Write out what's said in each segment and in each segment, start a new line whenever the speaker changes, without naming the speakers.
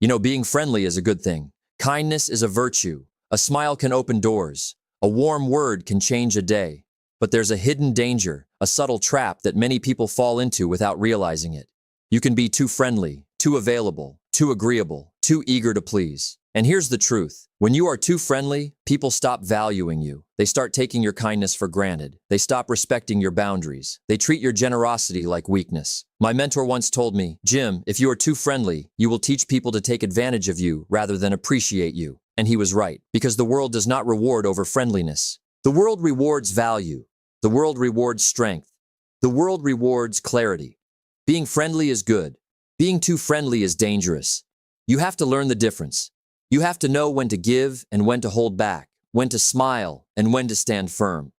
Being friendly is a good thing. Kindness is a virtue. A smile can open doors. A warm word can change a day. But there's a hidden danger, a subtle trap that many people fall into without realizing it. You can be too friendly, too available, too agreeable, too eager to please. And here's the truth. When you are too friendly, people stop valuing you. They start taking your kindness for granted. They stop respecting your boundaries. They treat your generosity like weakness. My mentor once told me, Jim, if you are too friendly, you will teach people to take advantage of you rather than appreciate you. And he was right, because the world does not reward over friendliness. The world rewards value. The world rewards strength. The world rewards clarity. Being friendly is good. Being too friendly is dangerous. You have to learn the difference. You have to know when to give and when to hold back, when to smile and when to stand firm.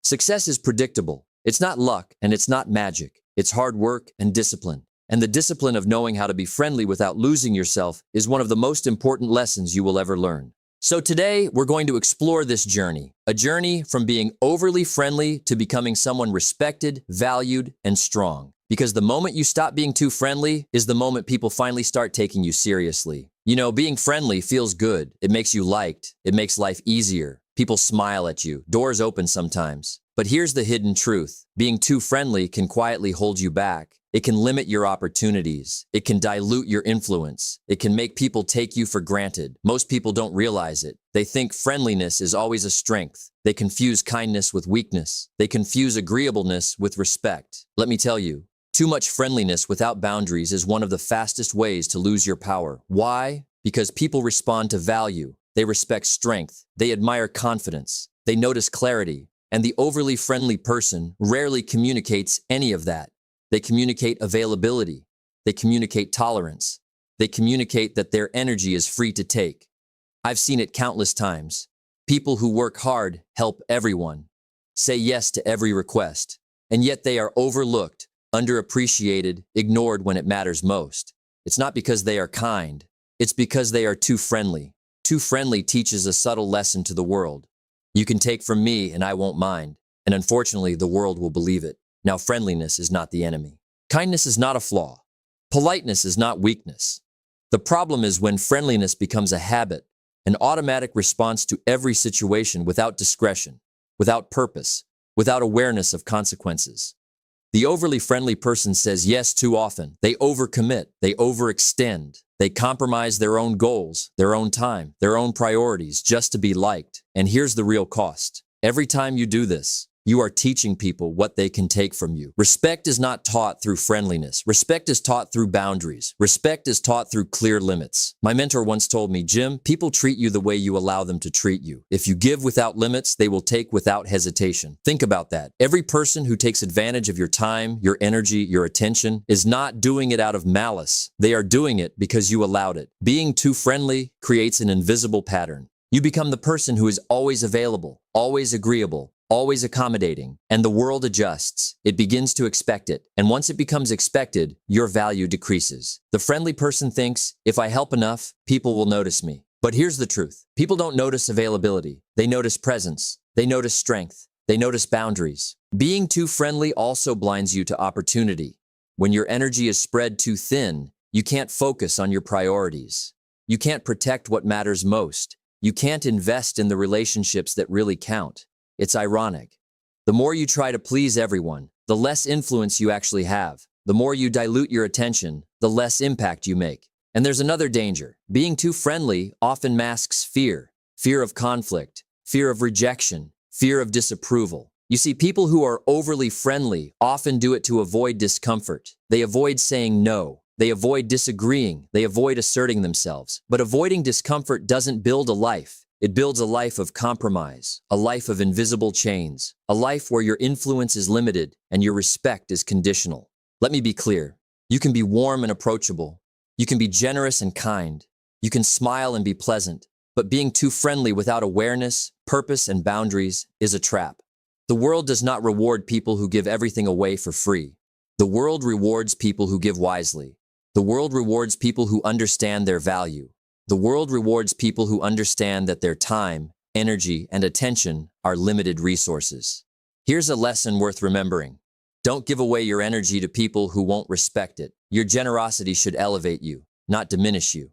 Success is predictable. It's not luck and it's not magic. It's hard work and discipline. And the discipline of knowing how to be friendly without losing yourself is one of the most important lessons you will ever learn. So today, we're going to explore this journey, a journey from being overly friendly to becoming someone respected, valued, and strong. Because the moment you stop being too friendly is the moment people finally start taking you seriously. Being friendly feels good. It makes you liked. It makes life easier. People smile at you. Doors open sometimes. But here's the hidden truth. Being too friendly can quietly hold you back. It can limit your opportunities. It can dilute your influence. It can make people take you for granted. Most people don't realize it. They think friendliness is always a strength. They confuse kindness with weakness. They confuse agreeableness with respect. Let me tell you, too much friendliness without boundaries is one of the fastest ways to lose your power. Why? Because people respond to value. They respect strength. They admire confidence. They notice clarity. And the overly friendly person rarely communicates any of that. They communicate availability. They communicate tolerance. They communicate that their energy is free to take. I've seen it countless times. People who work hard help everyone, say yes to every request, and yet they are overlooked, underappreciated, ignored when it matters most. It's not because they are kind. It's because they are too friendly. Too friendly teaches a subtle lesson to the world. You can take from me and I won't mind. And unfortunately, the world will believe it. Now, friendliness is not the enemy. Kindness is not a flaw. Politeness is not weakness. The problem is when friendliness becomes a habit, an automatic response to every situation without discretion, without purpose, without awareness of consequences. The overly friendly person says yes too often. They overcommit. They overextend. They compromise their own goals, their own time, their own priorities just to be liked. And here's the real cost. Every time you do this, you are teaching people what they can take from you. Respect is not taught through friendliness. Respect is taught through boundaries. Respect is taught through clear limits. My mentor once told me, Jim, people treat you the way you allow them to treat you. If you give without limits, they will take without hesitation. Think about that. Every person who takes advantage of your time, your energy, your attention is not doing it out of malice. They are doing it because you allowed it. Being too friendly creates an invisible pattern. You become the person who is always available, always agreeable, always accommodating, and the world adjusts. It begins to expect it, and once it becomes expected, your value decreases. The friendly person thinks, if I help enough, people will notice me. But here's the truth. People don't notice availability. They notice presence. They notice strength. They notice boundaries. Being too friendly also blinds you to opportunity. When your energy is spread too thin, you can't focus on your priorities. You can't protect what matters most. You can't invest in the relationships that really count. It's ironic. The more you try to please everyone, the less influence you actually have. The more you dilute your attention, the less impact you make. And there's another danger. Being too friendly often masks fear. Fear of conflict, fear of rejection, fear of disapproval. You see, people who are overly friendly often do it to avoid discomfort. They avoid saying no. They avoid disagreeing. They avoid asserting themselves. But avoiding discomfort doesn't build a life. It builds a life of compromise, a life of invisible chains, a life where your influence is limited and your respect is conditional. Let me be clear. You can be warm and approachable. You can be generous and kind. You can smile and be pleasant. But being too friendly without awareness, purpose, and boundaries is a trap. The world does not reward people who give everything away for free. The world rewards people who give wisely. The world rewards people who understand their value. The world rewards people who understand that their time, energy, and attention are limited resources. Here's a lesson worth remembering. Don't give away your energy to people who won't respect it. Your generosity should elevate you, not diminish you.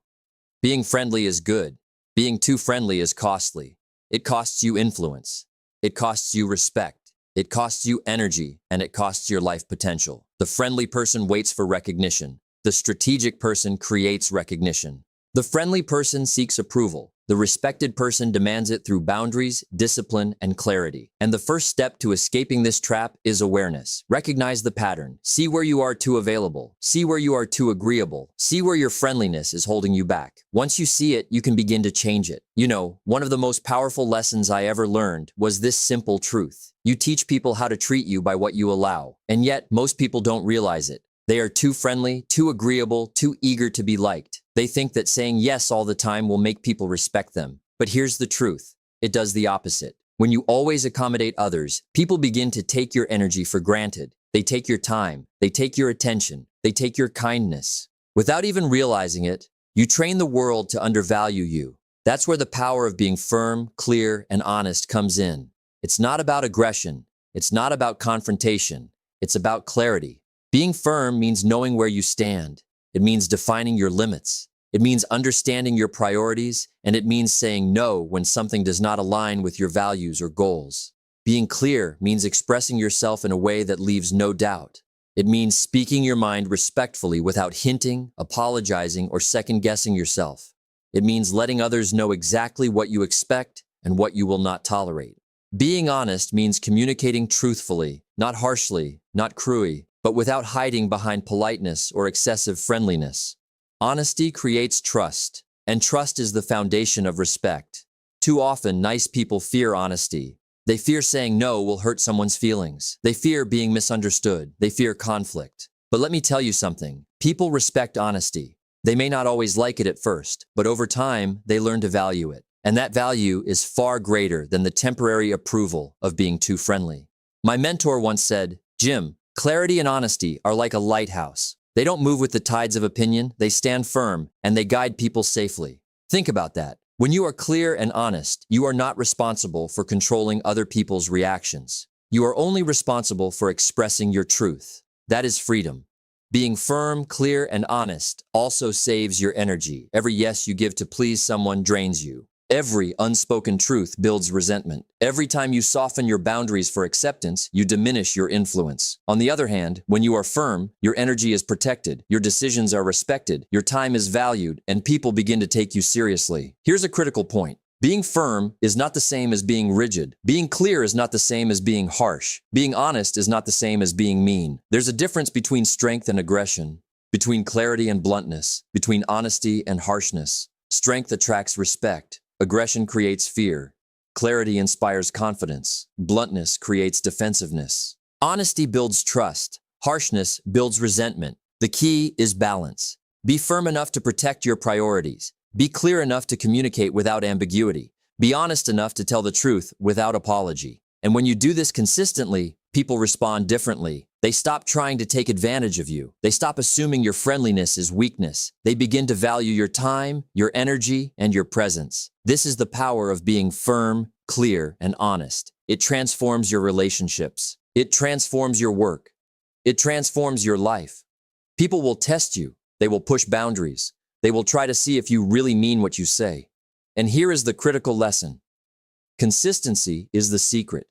Being friendly is good. Being too friendly is costly. It costs you influence. It costs you respect. It costs you energy, and it costs your life potential. The friendly person waits for recognition. The strategic person creates recognition. The friendly person seeks approval. The respected person demands it through boundaries, discipline, and clarity. And the first step to escaping this trap is awareness. Recognize the pattern. See where you are too available. See where you are too agreeable. See where your friendliness is holding you back. Once you see it, you can begin to change it. You know, one of the most powerful lessons I ever learned was this simple truth. You teach people how to treat you by what you allow. And yet, most people don't realize it. They are too friendly, too agreeable, too eager to be liked. They think that saying yes all the time will make people respect them. But here's the truth. It does the opposite. When you always accommodate others, people begin to take your energy for granted. They take your time. They take your attention. They take your kindness. Without even realizing it, you train the world to undervalue you. That's where the power of being firm, clear, and honest comes in. It's not about aggression. It's not about confrontation. It's about clarity. Being firm means knowing where you stand. It means defining your limits. It means understanding your priorities, and it means saying no when something does not align with your values or goals. Being clear means expressing yourself in a way that leaves no doubt. It means speaking your mind respectfully without hinting, apologizing, or second-guessing yourself. It means letting others know exactly what you expect and what you will not tolerate. Being honest means communicating truthfully, not harshly, not cruelly, but without hiding behind politeness or excessive friendliness. Honesty creates trust, and trust is the foundation of respect. Too often, nice people fear honesty. They fear saying no will hurt someone's feelings. They fear being misunderstood. They fear conflict. But let me tell you something. People respect honesty. They may not always like it at first, but over time, they learn to value it. And that value is far greater than the temporary approval of being too friendly. My mentor once said, "Jim, clarity and honesty are like a lighthouse. They don't move with the tides of opinion, they stand firm, and they guide people safely." Think about that. When you are clear and honest, you are not responsible for controlling other people's reactions. You are only responsible for expressing your truth. That is freedom. Being firm, clear, and honest also saves your energy. Every yes you give to please someone drains you. Every unspoken truth builds resentment. Every time you soften your boundaries for acceptance, you diminish your influence. On the other hand, when you are firm, your energy is protected, your decisions are respected, your time is valued, and people begin to take you seriously. Here's a critical point. Being firm is not the same as being rigid. Being clear is not the same as being harsh. Being honest is not the same as being mean. There's a difference between strength and aggression, between clarity and bluntness, between honesty and harshness. Strength attracts respect. Aggression creates fear. Clarity inspires confidence. Bluntness creates defensiveness. Honesty builds trust. Harshness builds resentment. The key is balance. Be firm enough to protect your priorities. Be clear enough to communicate without ambiguity. Be honest enough to tell the truth without apology. And when you do this consistently, people respond differently. They stop trying to take advantage of you. They stop assuming your friendliness is weakness. They begin to value your time, your energy, and your presence. This is the power of being firm, clear, and honest. It transforms your relationships. It transforms your work. It transforms your life. People will test you. They will push boundaries. They will try to see if you really mean what you say. And here is the critical lesson. Consistency is the secret.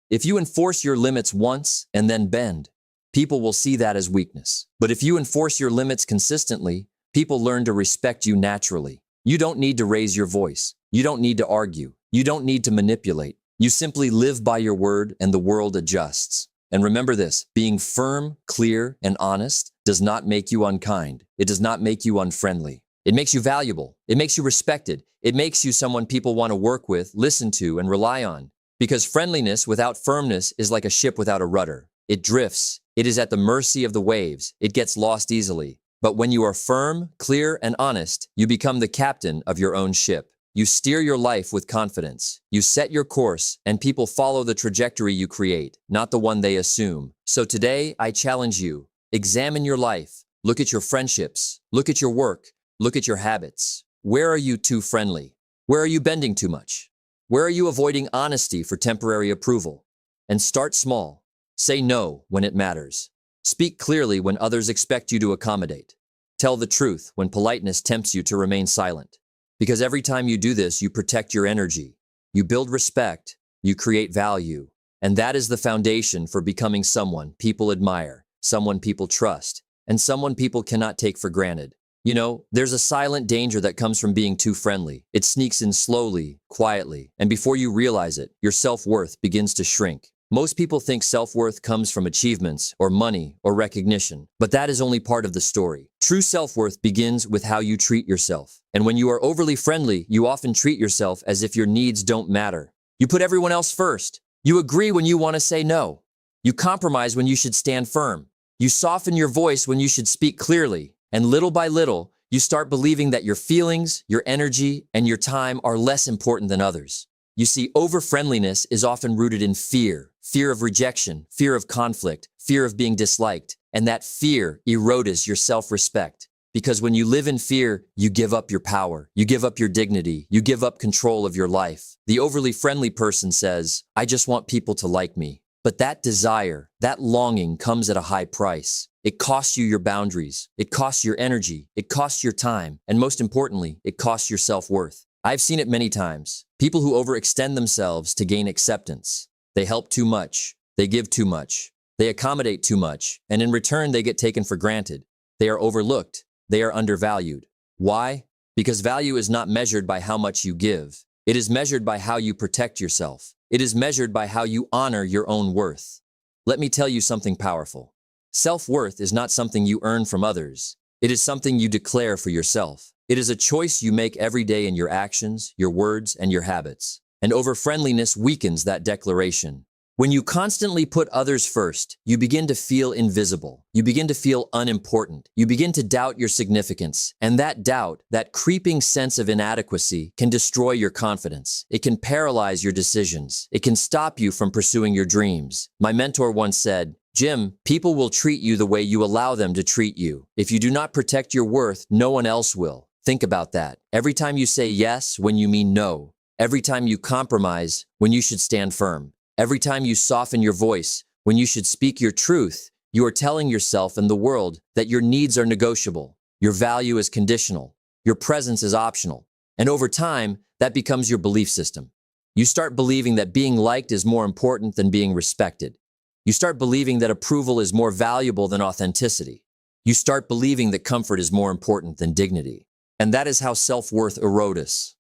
If you enforce your limits once and then bend, people will see that as weakness. But if you enforce your limits consistently, people learn to respect you naturally. You don't need to raise your voice. You don't need to argue. You don't need to manipulate. You simply live by your word and the world adjusts. And remember this, being firm, clear, and honest does not make you unkind. It does not make you unfriendly. It makes you valuable. It makes you respected. It makes you someone people want to work with, listen to, and rely on. Because friendliness without firmness is like a ship without a rudder. It drifts. It is at the mercy of the waves. It gets lost easily. But when you are firm, clear, and honest, you become the captain of your own ship. You steer your life with confidence. You set your course, and people follow the trajectory you create, not the one they assume. So today, I challenge you. Examine your life. Look at your friendships. Look at your work. Look at your habits. Where are you too friendly? Where are you bending too much? Where are you avoiding honesty for temporary approval? And start small. Say no when it matters. Speak clearly when others expect you to accommodate. Tell the truth when politeness tempts you to remain silent. Because every time you do this, you protect your energy. You build respect, you create value. And that is the foundation for becoming someone people admire, someone people trust, and someone people cannot take for granted. You know, there's a silent danger that comes from being too friendly. It sneaks in slowly, quietly, and before you realize it, your self-worth begins to shrink. Most people think self-worth comes from achievements or money or recognition, but that is only part of the story. True self-worth begins with how you treat yourself. And when you are overly friendly, you often treat yourself as if your needs don't matter. You put everyone else first. You agree when you want to say no. You compromise when you should stand firm. You soften your voice when you should speak clearly. And little by little, you start believing that your feelings, your energy, and your time are less important than others. You see, over-friendliness is often rooted in fear. Fear of rejection, fear of conflict, fear of being disliked. And that fear erodes your self-respect. Because when you live in fear, you give up your power, you give up your dignity, you give up control of your life. The overly friendly person says, I just want people to like me. But that desire, that longing comes at a high price. It costs you your boundaries, it costs your energy, it costs your time, and most importantly, it costs your self-worth. I've seen it many times. People who overextend themselves to gain acceptance. They help too much, they give too much, they accommodate too much, and in return they get taken for granted. They are overlooked, they are undervalued. Why? Because value is not measured by how much you give. It is measured by how you protect yourself. It is measured by how you honor your own worth. Let me tell you something powerful. Self-worth is not something you earn from others. It is something you declare for yourself. It is a choice you make every day in your actions, your words, and your habits. And over-friendliness weakens that declaration. When you constantly put others first, you begin to feel invisible. You begin to feel unimportant. You begin to doubt your significance. And that doubt, that creeping sense of inadequacy, can destroy your confidence. It can paralyze your decisions. It can stop you from pursuing your dreams. My mentor once said, Jim, people will treat you the way you allow them to treat you. If you do not protect your worth, no one else will. Think about that. Every time you say yes when you mean no. Every time you compromise when you should stand firm. Every time you soften your voice when you should speak your truth, you are telling yourself and the world that your needs are negotiable. Your value is conditional. Your presence is optional. And over time, that becomes your belief system. You start believing that being liked is more important than being respected. You start believing that approval is more valuable than authenticity. You start believing that comfort is more important than dignity. And that is how self-worth erodes.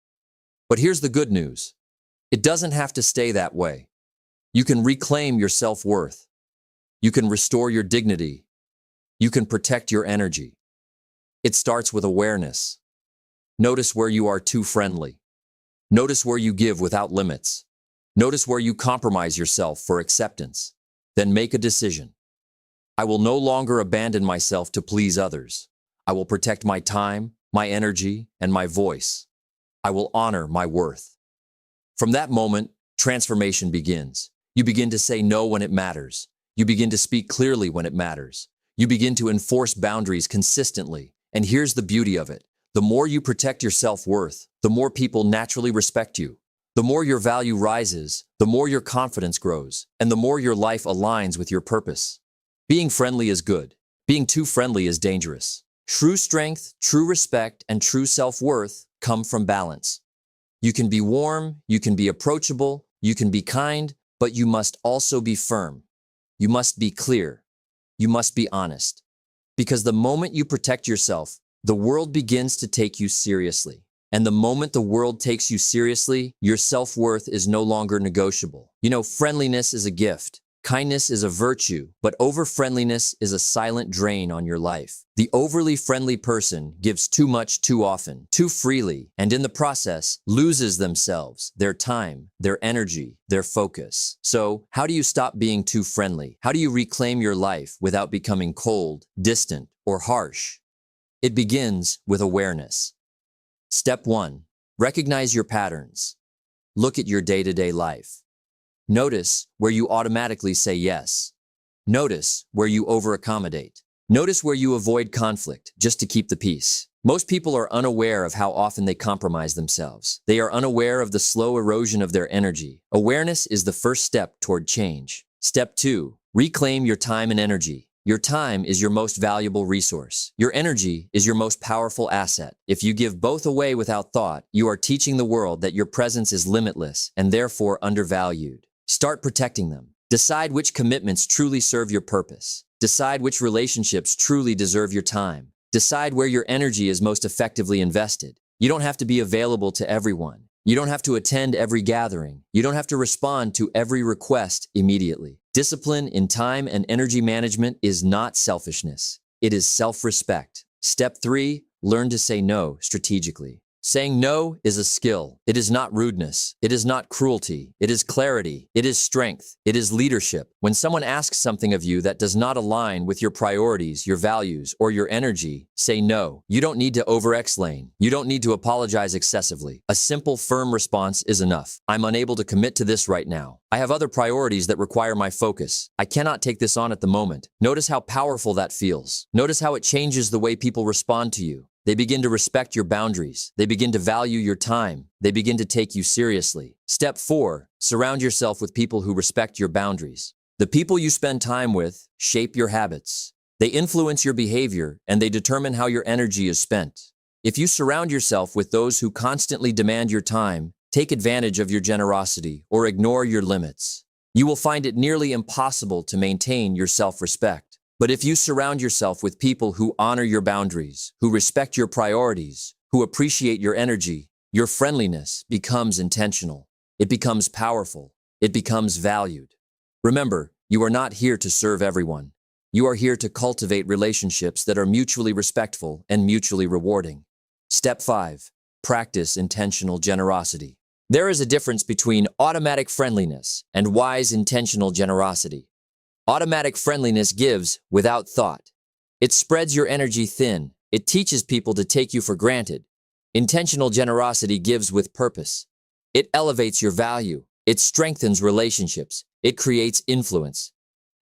But here's the good news. It doesn't have to stay that way. You can reclaim your self-worth. You can restore your dignity. You can protect your energy. It starts with awareness. Notice where you are too friendly. Notice where you give without limits. Notice where you compromise yourself for acceptance. Then make a decision. I will no longer abandon myself to please others. I will protect my time, my energy, and my voice. I will honor my worth. From that moment, transformation begins. You begin to say no when it matters. You begin to speak clearly when it matters. You begin to enforce boundaries consistently. And here's the beauty of it. The more you protect your self-worth, the more people naturally respect you. The more your value rises, the more your confidence grows, and the more your life aligns with your purpose. Being friendly is good. Being too friendly is dangerous. True strength, true respect, and true self-worth come from balance. You can be warm, you can be approachable, you can be kind, but you must also be firm. You must be clear. You must be honest. Because the moment you protect yourself, the world begins to take you seriously. And the moment the world takes you seriously, your self-worth is no longer negotiable. You know, friendliness is a gift. Kindness is a virtue, but over-friendliness is a silent drain on your life. The overly friendly person gives too much too often, too freely, and in the process loses themselves, their time, their energy, their focus. So, how do you stop being too friendly? How do you reclaim your life without becoming cold, distant, or harsh? It begins with awareness. Step 1. Recognize your patterns. Look at your day-to-day life. Notice where you automatically say yes. Notice where you over-accommodate. Notice where you avoid conflict just to keep the peace. Most people are unaware of how often they compromise themselves. They are unaware of the slow erosion of their energy. Awareness is the first step toward change. Step 2. Reclaim your time and energy. Your time is your most valuable resource. Your energy is your most powerful asset. If you give both away without thought, you are teaching the world that your presence is limitless and therefore undervalued. Start protecting them. Decide which commitments truly serve your purpose. Decide which relationships truly deserve your time. Decide where your energy is most effectively invested. You don't have to be available to everyone. You don't have to attend every gathering. You don't have to respond to every request immediately. Discipline in time and energy management is not selfishness. It is self-respect. Step 3, learn to say no strategically. Saying no is a skill. It is not rudeness. It is not cruelty. It is clarity. It is strength. It is leadership. When someone asks something of you that does not align with your priorities, your values, or your energy, say no. You don't need to over-explain. You don't need to apologize excessively. A simple, firm response is enough. I'm unable to commit to this right now. I have other priorities that require my focus. I cannot take this on at the moment. Notice how powerful that feels. Notice how it changes the way people respond to you. They begin to respect your boundaries. They begin to value your time. They begin to take you seriously. Step 4, surround yourself with people who respect your boundaries. The people you spend time with shape your habits. They influence your behavior and they determine how your energy is spent. If you surround yourself with those who constantly demand your time, take advantage of your generosity, or ignore your limits, you will find it nearly impossible to maintain your self-respect. But if you surround yourself with people who honor your boundaries, who respect your priorities, who appreciate your energy, your friendliness becomes intentional. It becomes powerful. It becomes valued. Remember, you are not here to serve everyone. You are here to cultivate relationships that are mutually respectful and mutually rewarding. Step 5, practice intentional generosity. There is a difference between automatic friendliness and wise intentional generosity. Automatic friendliness gives without thought. It spreads your energy thin. It teaches people to take you for granted. Intentional generosity gives with purpose. It elevates your value. It strengthens relationships. It creates influence.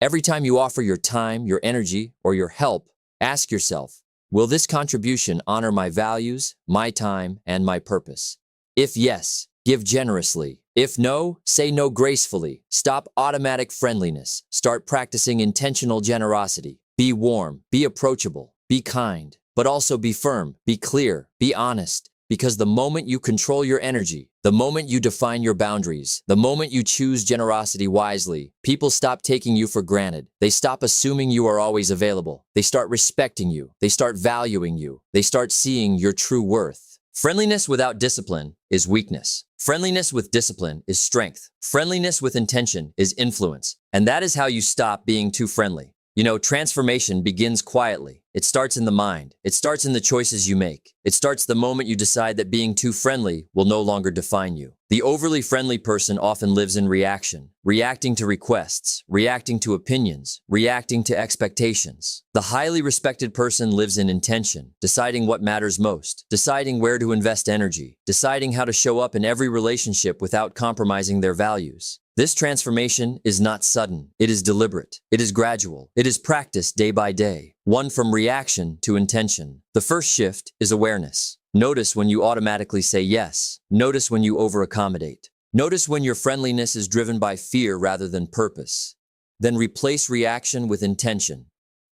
Every time you offer your time, your energy, or your help, ask yourself, will this contribution honor my values, my time, and my purpose? If yes, give generously. If no, say no gracefully. Stop automatic friendliness. Start practicing intentional generosity. Be warm, be approachable, be kind, but also be firm, be clear, be honest. Because the moment you control your energy, the moment you define your boundaries, the moment you choose generosity wisely, people stop taking you for granted. They stop assuming you are always available. They start respecting you. They start valuing you. They start seeing your true worth. Friendliness without discipline is weakness. Friendliness with discipline is strength. Friendliness with intention is influence. And that is how you stop being too friendly. You know, transformation begins quietly. It starts in the mind. It starts in the choices you make. It starts the moment you decide that being too friendly will no longer define you. The overly friendly person often lives in reaction, reacting to requests, reacting to opinions, reacting to expectations. The highly respected person lives in intention, deciding what matters most, deciding where to invest energy, deciding how to show up in every relationship without compromising their values. This transformation is not sudden. It is deliberate. It is gradual. It is practiced day by day. One from reaction to intention. The first shift is awareness. Notice when you automatically say yes. Notice when you over-accommodate. Notice when your friendliness is driven by fear rather than purpose. Then replace reaction with intention.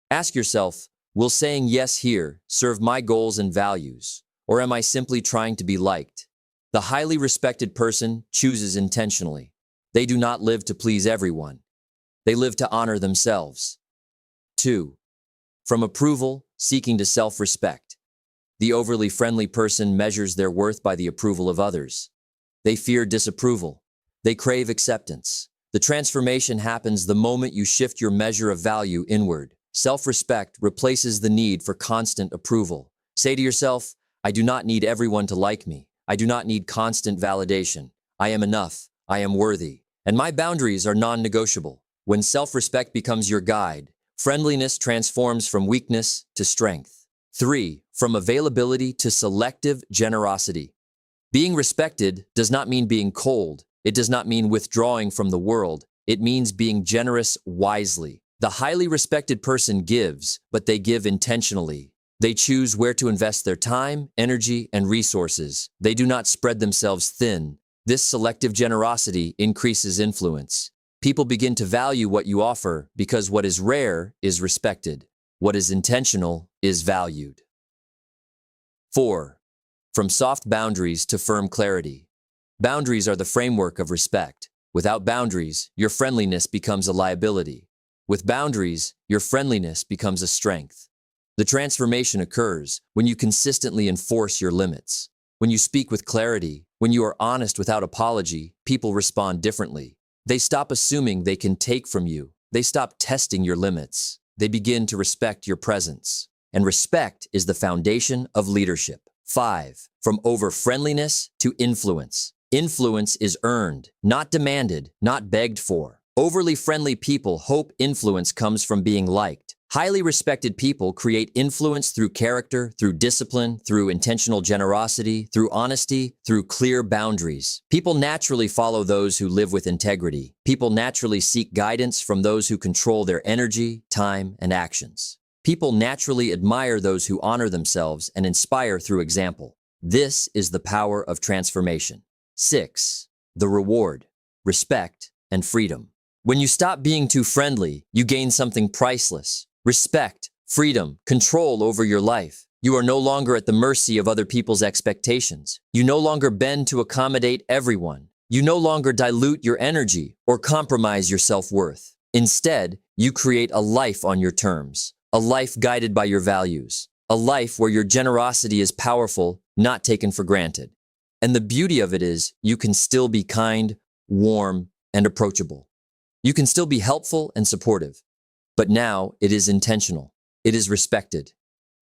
Ask yourself, will saying yes here serve my goals and values, or am I simply trying to be liked? The highly respected person chooses intentionally. They do not live to please everyone. They live to honor themselves. 2. From approval, seeking to self-respect. The overly friendly person measures their worth by the approval of others. They fear disapproval. They crave acceptance. The transformation happens the moment you shift your measure of value inward. Self-respect replaces the need for constant approval. Say to yourself, I do not need everyone to like me. I do not need constant validation. I am enough. I am worthy. And my boundaries are non-negotiable. When self-respect becomes your guide, friendliness transforms from weakness to strength. 3. From availability to selective generosity. Being respected does not mean being cold. It does not mean withdrawing from the world. It means being generous wisely. The highly respected person gives, but they give intentionally. They choose where to invest their time, energy, and resources. They do not spread themselves thin. This selective generosity increases influence. People begin to value what you offer because what is rare is respected. What is intentional is valued. 4. From soft boundaries to firm clarity. Boundaries are the framework of respect. Without boundaries, your friendliness becomes a liability. With boundaries, your friendliness becomes a strength. The transformation occurs when you consistently enforce your limits. When you speak with clarity, when you are honest without apology, people respond differently. They stop assuming they can take from you. They stop testing your limits. They begin to respect your presence. And respect is the foundation of leadership. 5. From over-friendliness to influence. Influence is earned, not demanded, not begged for. Overly friendly people hope influence comes from being liked. Highly respected people create influence through character, through discipline, through intentional generosity, through honesty, through clear boundaries. People naturally follow those who live with integrity. People naturally seek guidance from those who control their energy, time, and actions. People naturally admire those who honor themselves and inspire through example. This is the power of transformation. 6. The reward, respect, and freedom. When you stop being too friendly, you gain something priceless. Respect, freedom, control over your life. You are no longer at the mercy of other people's expectations. You no longer bend to accommodate everyone. You no longer dilute your energy or compromise your self-worth. Instead, you create a life on your terms, a life guided by your values, a life where your generosity is powerful, not taken for granted. And the beauty of it is, you can still be kind, warm, and approachable. You can still be helpful and supportive. But now it is intentional. It is respected.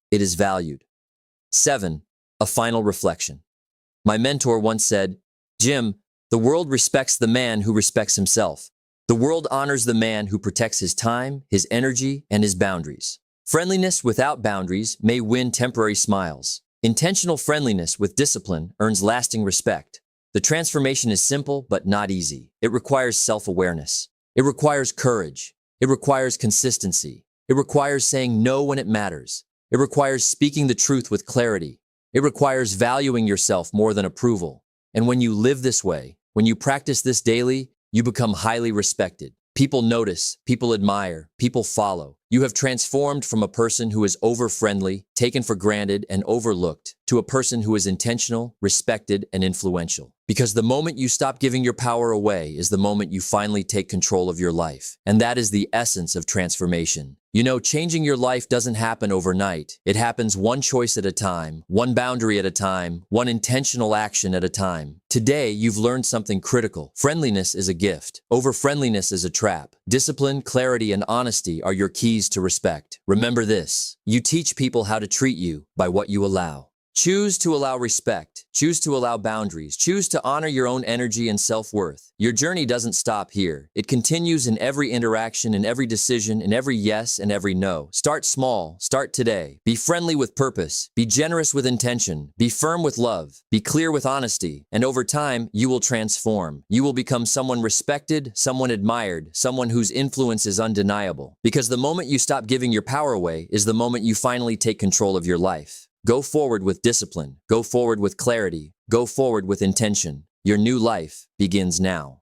It is valued. 7. A final reflection. My mentor once said, "Jim, the world respects the man who respects himself. The world honors the man who protects his time, his energy, and his boundaries. Friendliness without boundaries may win temporary smiles. Intentional friendliness with discipline earns lasting respect. The transformation is simple but not easy. It requires self-awareness. It requires courage. It requires consistency. It requires saying no when it matters. It requires speaking the truth with clarity. It requires valuing yourself more than approval. And when you live this way, when you practice this daily, you become highly respected. People notice, people admire, people follow. You have transformed from a person who is over-friendly, taken for granted, and overlooked, to a person who is intentional, respected, and influential. Because the moment you stop giving your power away is the moment you finally take control of your life. And that is the essence of transformation. You know, changing your life doesn't happen overnight. It happens one choice at a time, one boundary at a time, one intentional action at a time. Today, you've learned something critical. Friendliness is a gift. Over-friendliness is a trap. Discipline, clarity, and honesty are your keys to respect. Remember this: you teach people how to treat you by what you allow. Choose to allow respect. Choose to allow boundaries. Choose to honor your own energy and self-worth. Your journey doesn't stop here. It continues in every interaction, in every decision, in every yes and every no. Start small. Start today. Be friendly with purpose. Be generous with intention. Be firm with love. Be clear with honesty. And over time, you will transform. You will become someone respected, someone admired, someone whose influence is undeniable. Because the moment you stop giving your power away is the moment you finally take control of your life. Go forward with discipline. Go forward with clarity. Go forward with intention. Your new life begins now.